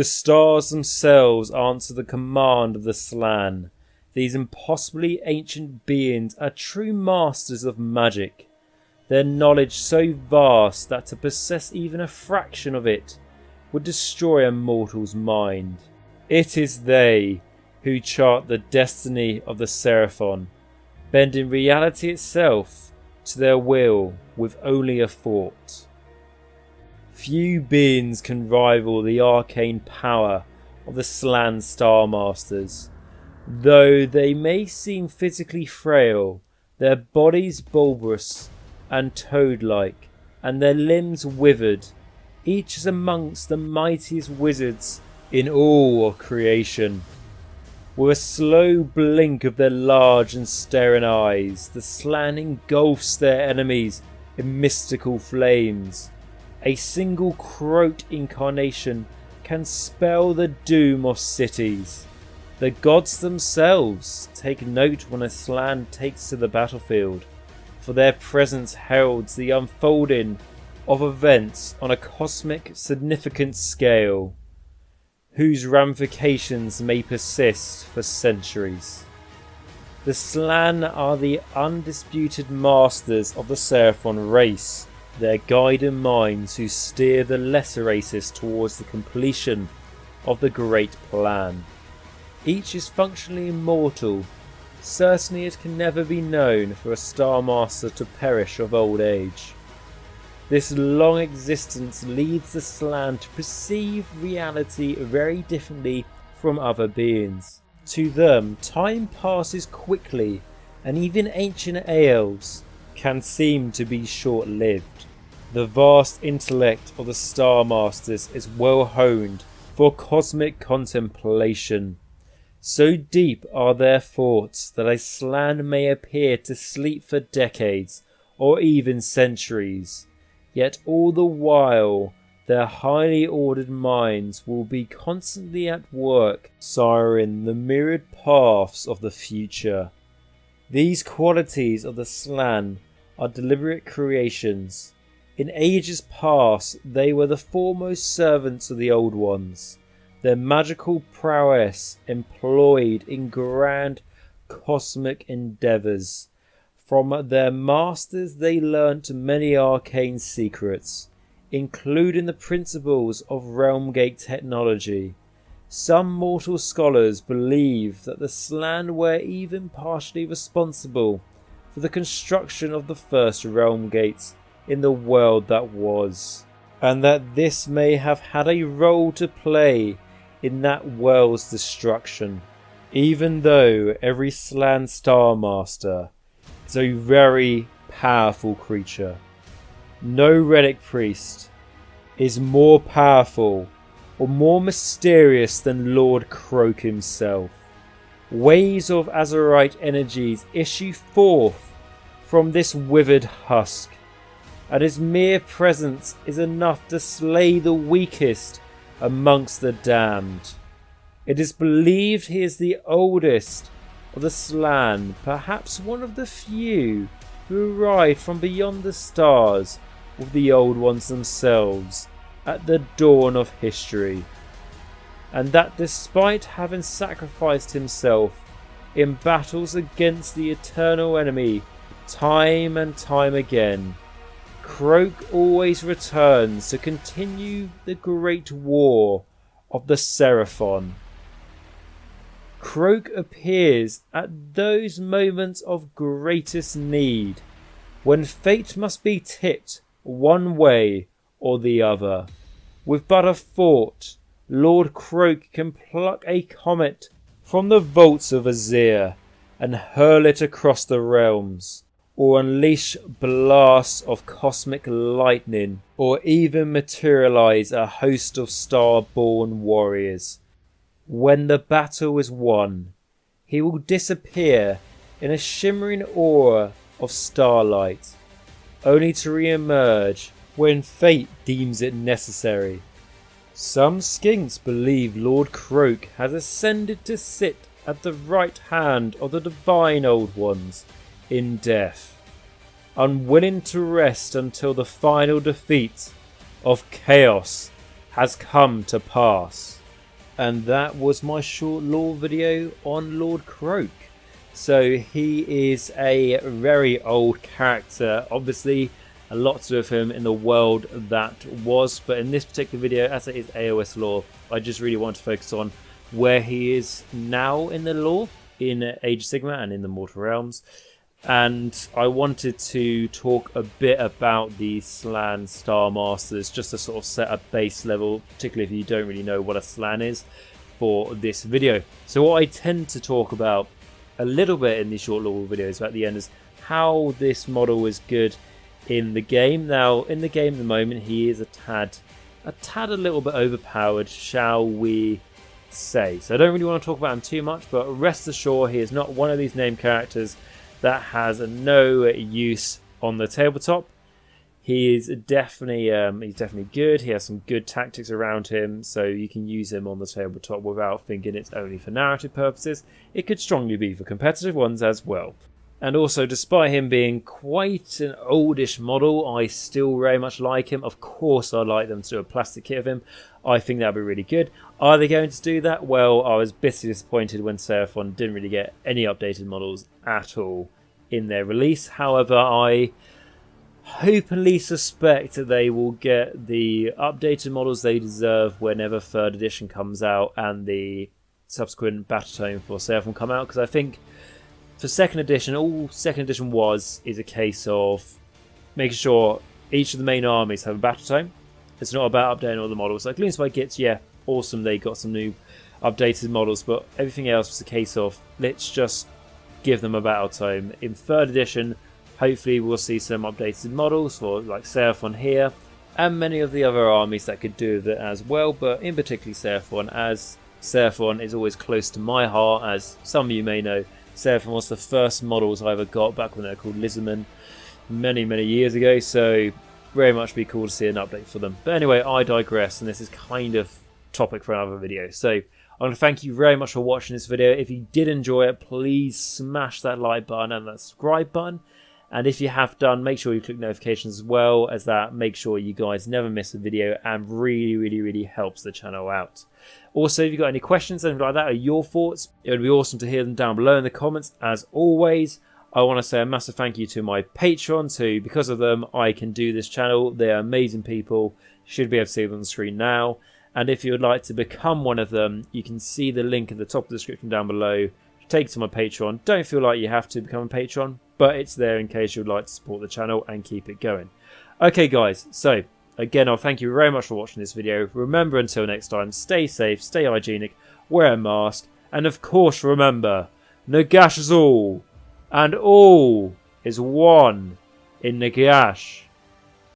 The stars themselves answer the command of the Slann. These impossibly ancient beings are true masters of magic, their knowledge so vast that to possess even a fraction of it would destroy a mortal's mind. It is they who chart the destiny of the Seraphon, bending reality itself to their will with only a thought. Few beings can rival the arcane power of the Slann Starmasters. Though they may seem physically frail, their bodies bulbous and toad-like, and their limbs withered, each is amongst the mightiest wizards in all of creation. With a slow blink of their large and staring eyes, the Slann engulfs their enemies in mystical flames. A single Kroak incarnation can spell the doom of cities. The gods themselves take note when a Slann takes to the battlefield, for their presence heralds the unfolding of events on a cosmic significant scale, whose ramifications may persist for centuries. The Slann are the undisputed masters of the Seraphon race, their guiding minds who steer the lesser races towards the completion of the great plan. Each is functionally immortal. Certainly it can never be known for a Starmaster to perish of old age. This long existence leads the Slann to perceive reality very differently from other beings. To them, time passes quickly, and even ancient Aeons can seem to be short-lived. The vast intellect of the Starmasters is well honed for cosmic contemplation. So deep are their thoughts that a Slann may appear to sleep for decades or even centuries, yet all the while their highly ordered minds will be constantly at work siring the myriad paths of the future. These qualities of the Slann are deliberate creations. In ages past they were the foremost servants of the Old Ones, their magical prowess employed in grand cosmic endeavours. From their masters they learnt many arcane secrets, including the principles of realm gate technology. Some mortal scholars believe that the Slann were even partially responsible for the construction of the first realm gates in the world that was, and that this may have had a role to play in that world's destruction. Even though every Slann Starmaster is a very powerful creature, no relic priest is more powerful or more mysterious than Lord Kroak himself. Waves of Azurite energies issue forth from this withered husk, and his mere presence is enough to slay the weakest amongst the damned. It is believed he is the oldest of the Slann, perhaps one of the few who arrived from beyond the stars with the Old Ones themselves at the dawn of history, and that despite having sacrificed himself in battles against the eternal enemy time and time again, Kroak always returns to continue the great war of the Seraphon. Kroak appears at those moments of greatest need, when fate must be tipped one way or the other. With but a thought, Lord Kroak can pluck a comet from the vaults of Azir and hurl it across the realms, or unleash blasts of cosmic lightning, or even materialize a host of star-born warriors. When the battle is won, he will disappear in a shimmering aura of starlight, only to re-emerge when fate deems it necessary. Some skinks believe Lord Kroak has ascended to sit at the right hand of the divine Old Ones in death, unwilling to rest until the final defeat of chaos has come to pass. And that was my short lore video on Lord KROAK. So he is a very old character, obviously a lot to do with him in the world that was, but in this particular video, as it is AOS lore, I just really want to focus on where he is now in the lore, in Age of Sigmar and in the Mortal Realms. And I wanted to talk a bit about the Slann Starmasters, just to sort of set a base level, particularly if you don't really know what a Slann is, for this video. So what I tend to talk about a little bit in these short lore videos at the end is how this model is good in the game. Now, in the game at the moment, he is a tad a little bit overpowered, shall we say. So I don't really want to talk about him too much, but rest assured, he is not one of these named characters that has no use on the tabletop. He is definitely good. He has some good tactics around him, so you can use him on the tabletop without thinking it's only for narrative purposes. It could strongly be for competitive ones as well. And also, despite him being quite an oldish model, I still very much like him. Of course, I'd like them to do a plastic kit of him. I think that'd be really good. Are they going to do that? Well, I was bitterly disappointed when Seraphon didn't really get any updated models at all in their release. However, I openly suspect that they will get the updated models they deserve whenever 3rd edition comes out and the subsequent battle tome for Seraphon come out, because I think for 2nd edition, all 2nd edition is a case of making sure each of the main armies have a battle tome. It's not about updating all the models. Like Gloomspite Gits, yeah, awesome, they got some new updated models, but everything else was a case of let's just give them a battle tome. In 3rd edition, hopefully we'll see some updated models for like Seraphon here, and many of the other armies that could do that as well, but in particular Seraphon, as Seraphon is always close to my heart. As some of you may know, Seraphon was the first models I ever got back when they were called Lizardmen many years ago, so very much be cool to see an update for them. But anyway, I digress, and this is kind of topic for another video. So I want to thank you very much for watching this video. If you did enjoy it, please smash that like button and that subscribe button. And if you have done, make sure you click notifications as well, as that makes sure you guys never miss a video and really helps the channel out. Also, if you've got any questions, anything like that, or your thoughts, it would be awesome to hear them down below in the comments. As always, I want to say a massive thank you to my Patreons, who, because of them, I can do this channel. They are amazing people. You should be able to see them on the screen now. And if you would like to become one of them, you can see the link at the top of the description down below. Take to my Patreon. Don't feel like you have to become a patron, but it's there in case you would like to support the channel and keep it going. Okay guys, so again, I'll thank you very much for watching this video. Remember, until next time, stay safe, stay hygienic, wear a mask, and of course remember, Nagash is all, and all is one in Nagash.